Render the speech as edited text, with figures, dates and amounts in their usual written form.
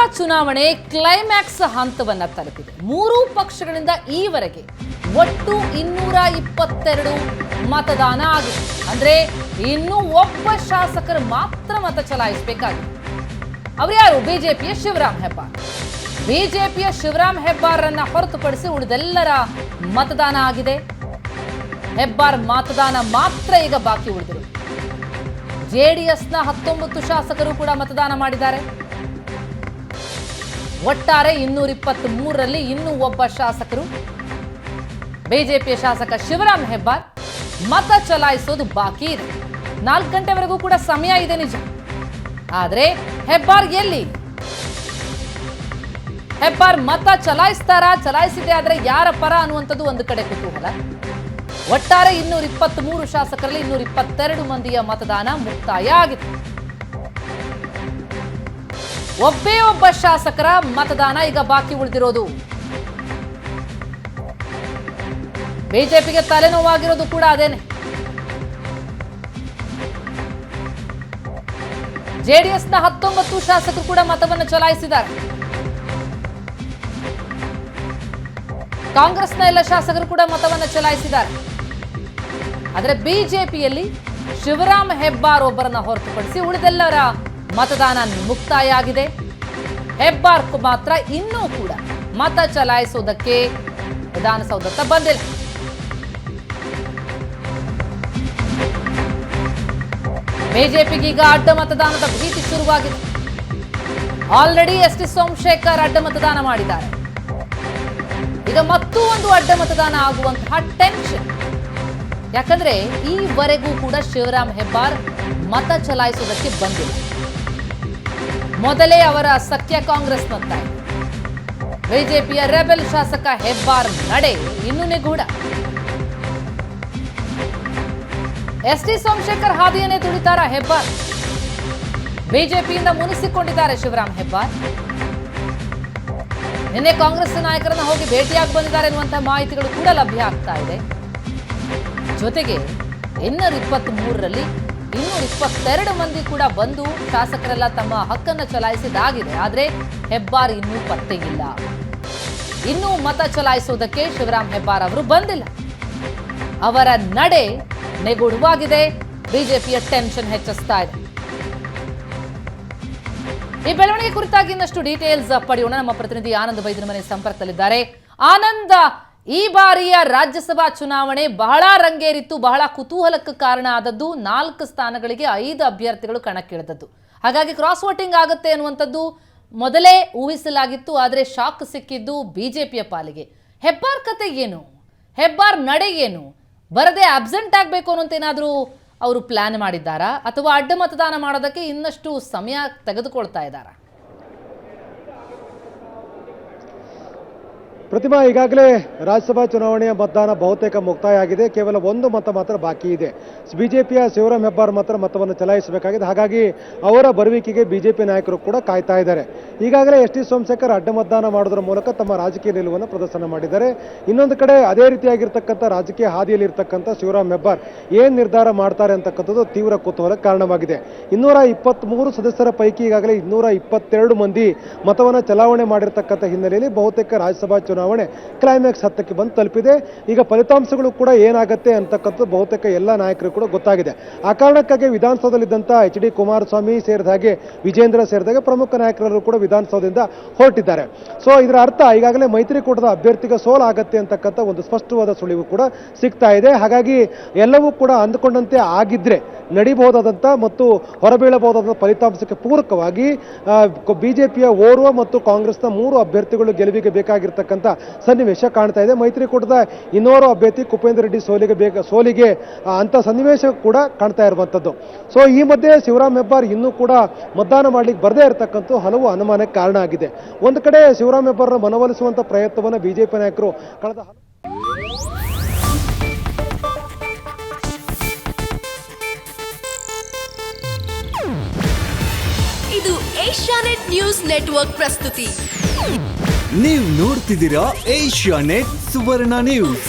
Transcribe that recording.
ರಾಜ್ಯಸಭಾ ಚುನಾವಣೆ ಕ್ಲೈಮ್ಯಾಕ್ಸ್ ಹಂತವನ್ನ ತಲುಪಿದೆ. ಮೂರೂ ಪಕ್ಷಗಳಿಂದ ಈವರೆಗೆ ಒಟ್ಟು 222 ಮತದಾನ ಆಗಿದೆ. ಅಂದ್ರೆ ಇನ್ನೂ ಒಬ್ಬ ಶಾಸಕರು ಮಾತ್ರ ಮತ ಚಲಾಯಿಸಬೇಕಾಗಿದೆ. ಅವರು ಯಾರು? ಬಿಜೆಪಿಯ ಶಿವರಾಮ್ ಹೆಬ್ಬಾರ್. ಬಿಜೆಪಿಯ ಶಿವರಾಮ್ ಹೆಬ್ಬಾರನ್ನ ಹೊರತುಪಡಿಸಿ ಉಳಿದೆಲ್ಲರ ಮತದಾನ ಆಗಿದೆ. ಹೆಬ್ಬಾರ್ ಮತದಾನ ಮಾತ್ರ ಈಗ ಬಾಕಿ ಉಳಿದಿರು. ಜೆಡಿಎಸ್ನ 19 ಶಾಸಕರು ಕೂಡ ಮತದಾನ ಮಾಡಿದ್ದಾರೆ. ಒಟ್ಟಾರೆ 223ರಲ್ಲಿ ಇನ್ನೂ ಒಬ್ಬ ಶಾಸಕರು ಬಿಜೆಪಿಯ ಶಾಸಕ ಶಿವರಾಮ್ ಹೆಬ್ಬಾರ್ ಮತ ಚಲಾಯಿಸೋದು ಬಾಕಿ ಇದೆ. 4 ಗಂಟೆವರೆಗೂ ಕೂಡ ಸಮಯ ಇದೆ ನಿಜ. ಆದ್ರೆ ಹೆಬ್ಬಾರ್ ಎಲ್ಲಿ? ಹೆಬ್ಬಾರ್ ಮತ ಚಲಾಯಿಸ್ತಾರಾ? ಚಲಾಯಿಸಿದೆ ಆದ್ರೆ ಯಾರ ಪರ ಅನ್ನುವಂಥದ್ದು ಒಂದು ಕಡೆ ಕುತೂಹಲ. ಒಟ್ಟಾರೆ 223 ಶಾಸಕರಲ್ಲಿ 222 ಮಂದಿಯ ಮತದಾನ ಮುಕ್ತಾಯ ಆಗಿದೆ. ಒಬ್ಬೇ ಒಬ್ಬ ಶಾಸಕರ ಮತದಾನ ಈಗ ಬಾಕಿ ಉಳಿದಿರೋದು. ಬಿಜೆಪಿಗೆ ತಲೆನೋವಾಗಿರೋದು ಕೂಡ ಅದೇನೆ. ಜೆಡಿಎಸ್ನ 19 ಶಾಸಕರು ಕೂಡ ಮತವನ್ನು ಚಲಾಯಿಸಿದ್ದಾರೆ. ಕಾಂಗ್ರೆಸ್ನ ಎಲ್ಲ ಶಾಸಕರು ಕೂಡ ಮತವನ್ನು ಚಲಾಯಿಸಿದ್ದಾರೆ. ಆದರೆ ಬಿಜೆಪಿಯಲ್ಲಿ ಶಿವರಾಮ್ ಹೆಬ್ಬಾರ್ ಒಬ್ಬರನ್ನ ಹೊರತುಪಡಿಸಿ ಉಳಿದೆಲ್ಲರ ಮತದಾನ ಮುಕ್ತಾಯ ಆಗಿದೆ. ಹೆಬ್ಬಾರ್ ಮಾತ್ರ ಇನ್ನೂ ಕೂಡ ಮತ ಚಲಾಯಿಸುವುದಕ್ಕೆ ವಿಧಾನಸೌಧಕ್ಕೆ ಬಂದಿಲ್ಲ. ಬಿಜೆಪಿಗೀಗ ಅಡ್ಡ ಮತದಾನದ ಭೀತಿ ಶುರುವಾಗಿದೆ. Already ST. ಸೋಮಶೇಖರ್ ಅಡ್ಡ ಮತದಾನ ಮಾಡಿದ್ದಾರೆ. ಈಗ ಮತ್ತೂ ಒಂದು ಅಡ್ಡ ಮತದಾನ ಆಗುವಂತಹ ಟೆನ್ಷನ್. ಯಾಕಂದ್ರೆ ಈವರೆಗೂ ಕೂಡ ಶಿವರಾಮ್ ಹೆಬ್ಬಾರ್ ಮತ ಚಲಾಯಿಸುವುದಕ್ಕೆ ಬಂದಿಲ್ಲ. ಮೊದಲೇ ಅವರ ಸಖ್ಯ ಕಾಂಗ್ರೆಸ್ನತ್ತ ಇದೆ. ಬಿಜೆಪಿಯ ರೆಬೆಲ್ ಶಾಸಕ ಹೆಬ್ಬಾರ್ ನಡೆ ಇನ್ನೂ ನಿಗೂಢ. ಎಸ್.ಟಿ. ಸೋಮಶೇಖರ್ ಹಾದಿಯನ್ನೇ ತುಳಿತಾರ ಹೆಬ್ಬಾರ್? ಬಿಜೆಪಿಯಿಂದ ಮುನಿಸಿಕೊಂಡಿದ್ದಾರೆ ಶಿವರಾಮ್ ಹೆಬ್ಬಾರ್. ನಿನ್ನೆ ಕಾಂಗ್ರೆಸ್ ನಾಯಕರನ್ನ ಹೋಗಿ ಭೇಟಿಯಾಗಿ ಬಂದಿದ್ದಾರೆ ಎನ್ನುವಂತಹ ಮಾಹಿತಿಗಳು ಕೂಡ ಲಭ್ಯ ಆಗ್ತಾ ಇದೆ. ಜೊತೆಗೆ 223ರಲ್ಲಿ 222 ಮಂದಿ ಕೂಡ ಬಂದು ಶಾಸಕರೆಲ್ಲ ತಮ್ಮ ಹಕ್ಕನ್ನು ಚಲಾಯಿಸಿದಾಗಿದೆ. ಆದರೆ ಹೆಬ್ಬಾರ್ ಇನ್ನೂ ಪತ್ತೆಯಿಲ್ಲ. ಇನ್ನೂ ಮತ ಚಲಾಯಿಸುವುದಕ್ಕೆ ಶಿವರಾಮ್ ಹೆಬ್ಬಾರ್ ಅವರು ಬಂದಿಲ್ಲ. ಅವರ ನಡೆ ನಿಗೂಢವಾಗಿದೆ. ಬಿಜೆಪಿಯ ಟೆನ್ಷನ್ ಹೆಚ್ಚಿಸ್ತಾ ಇದೆ. ಈ ಬೆಳವಣಿಗೆ ಕುರಿತಾಗಿ ಇನ್ನಷ್ಟು ಡೀಟೇಲ್ಸ್ ಪಡೆಯೋಣ. ನಮ್ಮ ಪ್ರತಿನಿಧಿ ಆನಂದ್ ಬೈದ್ರ ಮನೆ ಸಂಪರ್ಕದಲ್ಲಿದ್ದಾರೆ. ಆನಂದ್, ಈ ಬಾರಿಯ ರಾಜ್ಯಸಭಾ ಚುನಾವಣೆ ಬಹಳ ರಂಗೇರಿತ್ತು, ಬಹಳ ಕುತೂಹಲಕ್ಕೆ ಕಾರಣ ಆದದ್ದು. 4 ಸ್ಥಾನಗಳಿಗೆ 5 ಅಭ್ಯರ್ಥಿಗಳು ಕಣಕ್ಕಿಳಿದದ್ದು. ಹಾಗಾಗಿ ಕ್ರಾಸ್ ವೋಟಿಂಗ್ ಆಗುತ್ತೆ ಅನ್ನುವಂಥದ್ದು ಮೊದಲೇ ಊಹಿಸಲಾಗಿತ್ತು. ಆದರೆ ಶಾಕ್ ಸಿಕ್ಕಿದ್ದು ಬಿಜೆಪಿಯ ಪಾಲಿಗೆ. ಹೆಬ್ಬಾರ್ ಕತೆ ಏನು? ಹೆಬ್ಬಾರ್ ನಡೆ ಏನು? ಬರದೆ ಅಬ್ಸೆಂಟ್ ಆಗಬೇಕು ಅನ್ನೋಂತ ಏನಾದರೂ ಅವರು ಪ್ಲಾನ್ ಮಾಡಿದ್ದಾರಾ, ಅಥವಾ ಅಡ್ಡ ಮತದಾನ ಮಾಡೋದಕ್ಕೆ ಇನ್ನಷ್ಟು ಸಮಯ ತೆಗೆದುಕೊಳ್ತಾ ಇದ್ದಾರಾ? ಪ್ರತಿಮಾ, ಈಗಾಗಲೇ ರಾಜ್ಯಸಭಾ ಚುನಾವಣೆಯ ಮತದಾನ ಬಹುತೇಕ ಮುಕ್ತಾಯ ಆಗಿದೆ. ಕೇವಲ 1 ಮತ ಮಾತ್ರ ಬಾಕಿ ಇದೆ. ಬಿಜೆಪಿಯ ಶಿವರಾಮ್ ಹೆಬ್ಬಾರ್ ಮಾತ್ರ ಮತವನ್ನು ಚಲಾಯಿಸಬೇಕಾಗಿದೆ. ಹಾಗಾಗಿ ಅವರ ಬರುವಿಕೆಗೆ ಬಿಜೆಪಿ ನಾಯಕರು ಕೂಡ ಕಾಯ್ತಾ ಇದ್ದಾರೆ. ಈಗಾಗಲೇ ಎಸ್.ಟಿ. ಸೋಮಶೇಖರ್ ಅಡ್ಡ ಮತದಾನ ಮಾಡೋದ್ರ ಮೂಲಕ ತಮ್ಮ ರಾಜಕೀಯ ನಿಲುವನ್ನು ಪ್ರದರ್ಶನ ಮಾಡಿದ್ದಾರೆ. ಇನ್ನೊಂದು ಕಡೆ ಅದೇ ರೀತಿಯಾಗಿರ್ತಕ್ಕಂಥ ರಾಜಕೀಯ ಹಾದಿಯಲ್ಲಿ ಇರ್ತಕ್ಕಂಥ ಶಿವರಾಮ್ ಹೆಬ್ಬಾರ್ ಏನ್ ನಿರ್ಧಾರ ಮಾಡ್ತಾರೆ ಅಂತಕ್ಕಂಥದ್ದು ತೀವ್ರ ಕುತೂಹಲಕ್ಕೆ ಕಾರಣವಾಗಿದೆ. 223 ಸದಸ್ಯರ ಪೈಕಿ ಈಗಾಗಲೇ 222 ಮಂದಿ ಮತವನ್ನು ಚಲಾವಣೆ ಮಾಡಿರ್ತಕ್ಕಂಥ ಹಿನ್ನೆಲೆಯಲ್ಲಿ ಬಹುತೇಕ ರಾಜ್ಯಸಭಾ ಚುನಾವಣೆ ಕ್ಲೈಮ್ಯಾಕ್ಸ್ ಹಂತಕ್ಕೆ ಬಂದು ತಲುಪಿದೆ. ಈಗ ಫಲಿತಾಂಶಗಳು ಕೂಡ ಏನಾಗುತ್ತೆ ಅಂತಕ್ಕಂಥದ್ದು ಬಹುತೇಕ ಎಲ್ಲ ನಾಯಕರು ಕೂಡ ಗೊತ್ತಾಗಿದೆ. ಆ ಕಾರಣಕ್ಕಾಗಿ ವಿಧಾನಸೌಧದಲ್ಲಿದ್ದಂಥ ಎಚ್.ಡಿ. ಕುಮಾರಸ್ವಾಮಿ ಸೇರಿದ ಹಾಗೆ ವಿಜೇಂದ್ರ ಸೇರಿದಾಗ ಪ್ರಮುಖ ನಾಯಕರೆಲ್ಲರೂ ಕೂಡ ವಿಧಾನಸೌಧದಿಂದ ಹೊರಟಿದ್ದಾರೆ. ಸೊ ಇದರ ಅರ್ಥ ಈಗಾಗಲೇ ಮೈತ್ರಿಕೂಟದ ಅಭ್ಯರ್ಥಿಗೆ ಸೋಲಾಗತ್ತೆ ಅಂತಕ್ಕಂಥ ಒಂದು ಸ್ಪಷ್ಟವಾದ ಸುಳಿವು ಕೂಡ ಸಿಗ್ತಾ ಇದೆ. ಹಾಗಾಗಿ ಎಲ್ಲವೂ ಕೂಡ ಅಂದುಕೊಂಡಂತೆ ಆಗಿದ್ರೆ ನಡೀಬಹುದಾದಂಥ ಮತ್ತು ಹೊರಬೀಳಬಹುದಾದ ಫಲಿತಾಂಶಕ್ಕೆ ಪೂರಕವಾಗಿ ಬಿಜೆಪಿಯ ಓರ್ವ ಮತ್ತು ಕಾಂಗ್ರೆಸ್ನ 3 ಅಭ್ಯರ್ಥಿಗಳು ಗೆಲುವಿಗೆ ಬೇಕಾಗಿರ್ತಕ್ಕಂಥ ಸನ್ನಿವೇಶ ಕಾಣ್ತಾ ಇದೆ. ಮೈತ್ರಿಕೂಟದ ಇನ್ನೋರ್ವ ಅಭ್ಯರ್ಥಿ ಕುಪೇಂದ್ರ ರೆಡ್ಡಿ ಸೋಲಿಗೆ ಅಂತ ಸನ್ನಿವೇಶ ಕೂಡ ಕಾಣ್ತಾ ಇರುವಂಥದ್ದು. ಸೊ ಈ ಮಧ್ಯೆ ಶಿವರಾಮ್ ಹೆಬ್ಬಾರ್ ಇನ್ನೂ ಕೂಡ ಮತದಾನ ಮಾಡ್ಲಿಕ್ಕೆ ಬರದೇ ಇರತಕ್ಕಂಥ ಹಲವು ಅನುಮಾನಕ್ಕೆ ಕಾರಣ ಆಗಿದೆ. ಒಂದು ಕಡೆ ಶಿವರಾಮ್ ಹೆಬ್ಬಾರ್ನ ಮನವೊಲಿಸುವಂತ ಪ್ರಯತ್ನವನ್ನು ಬಿಜೆಪಿ ನಾಯಕರು ಕಳೆದ ಇದು ಏಷ್ಯಾನೆಟ್ ನ್ಯೂಸ್ ನೆಟ್ವರ್ಕ್ ಪ್ರಸ್ತುತಿ. ನೀವು ನೋಡ್ತಿದ್ದೀರಾ ಏಷ್ಯಾನೆಟ್ ಸುವರ್ಣ ನ್ಯೂಸ್.